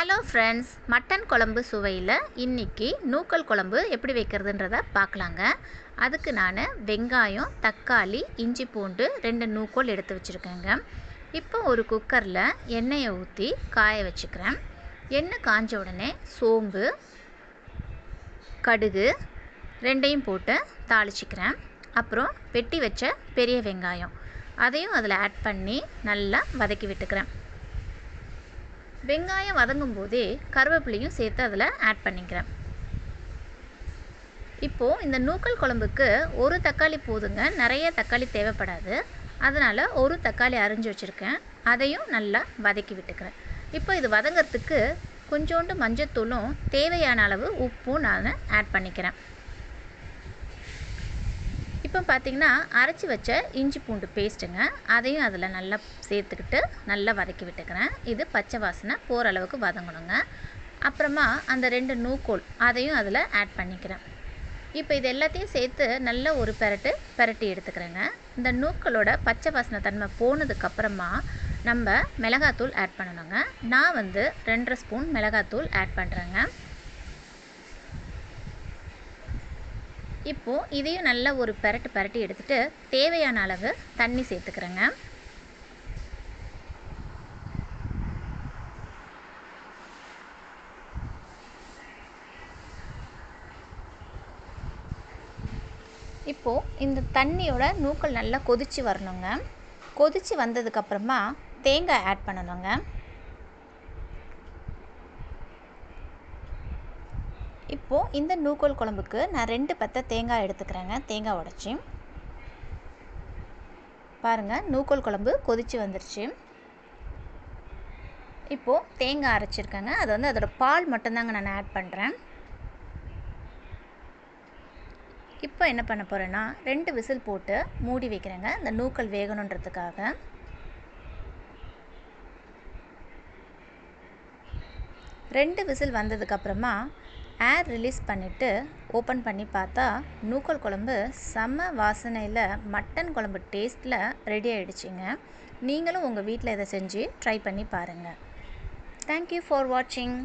Hello friends, mutton குழம்பு சுவையில் இன்றைக்கி நூக்கல் குழம்பு எப்படி வைக்கிறதுன்றத பார்க்கலாங்க. அதுக்கு நான் வெங்காயம், தக்காளி, இஞ்சி பூண்டு 2 நூக்கோல் எடுத்து வச்சுருக்கேங்க. இப்போ ஒரு குக்கரில் எண்ணெயை ஊற்றி காய வச்சுக்கிறேன். எண்ணெய் காஞ்ச உடனே சோம்பு, கடுகு 2யும் போட்டு தாளிச்சிக்கிறேன். அப்புறம் வெட்டி வச்ச பெரிய வெங்காயம் அதையும் அதில் ஆட் பண்ணி நல்லா வதக்கி விட்டுக்கிறேன். வெங்காயம் வதங்கும் போதே கருவேப்பிலையும் சேர்த்து அதில் ஆட் பண்ணிக்கிறேன். இப்போது இந்த நூக்கல் குழம்புக்கு ஒரு தக்காளி போதுங்க, நிறைய தக்காளி தேவைப்படாது. அதனால் ஒரு தக்காளி அரிஞ்சு வச்சுருக்கேன், அதையும் நல்லா வதக்கி விட்டுக்கிறேன். இப்போ இது வதங்கிறதுக்கு கொஞ்சோண்டு மஞ்சத்தூளும் தேவையான அளவு உப்பும் நான் ஆட் பண்ணிக்கிறேன். இப்போ பார்த்திங்கன்னா அரைச்சி வச்ச இஞ்சி பூண்டு பேஸ்ட்டுங்க, அதையும் அதில் நல்லா சேர்த்துக்கிட்டு நல்லா வதக்கி விட்டுக்கிறேன். இது பச்சை வாசனை போகிற அளவுக்கு வதங்கணுங்க. அப்புறமா அந்த 2 நூக்கோல் அதையும் அதில் ஆட் பண்ணிக்கிறேன். இப்போ இது எல்லாத்தையும் சேர்த்து நல்ல ஒரு பெரட்டி எடுத்துக்கிறேங்க. இந்த நூக்கலோட பச்சை வாசனை தன்மை போனதுக்கப்புறமா நம்ம மிளகாத்தூள் ஆட் பண்ணணுங்க. நான் 2.5 ஸ்பூன் மிளகாத்தூள் ஆட் பண்ணுறேங்க. இப்போது இதையும் நல்ல ஒரு பெரட்டி எடுத்துகிட்டு தேவையான அளவு தண்ணி சேர்த்துக்கிறேங்க. இப்போது இந்த தண்ணியோட நூக்கல் நல்லா கொதித்து வரணுங்க. கொதித்து வந்ததுக்கப்புறமா தேங்காய் ஆட் பண்ணணுங்க. இப்போது இந்த நூக்கல் குழம்புக்கு நான் 2 பத்தை தேங்காய் எடுத்துக்கிறேங்க. தேங்காய் உடைச்சி பாருங்கள், நூக்கல் குழம்பு கொதித்து வந்துருச்சு. இப்போது தேங்காய் அரைச்சிருக்கேங்க, அது அதோட பால் மட்டும்தாங்க நான் ஆட் பண்ணுறேன். இப்போ என்ன பண்ண போகிறேன்னா 2 விசில் போட்டு மூடி வைக்கிறேங்க, இந்த நூக்கல் வேகணுன்றதுக்காக. ரெண்டு விசில் வந்ததுக்கப்புறமா ஏர் ரிலீஸ் பண்ணிவிட்டு ஓப்பன் பண்ணி பார்த்தா நூக்கல் குழம்பு செம்ம வாசனையில் மட்டன் குழம்பு டேஸ்ட்டில் ரெடி ஆகிடுச்சிங்க. நீங்களும் உங்கள் வீட்டில் இதை செஞ்சு ட்ரை பண்ணி பாருங்கள். தேங்க்யூ ஃபார் வாட்சிங்.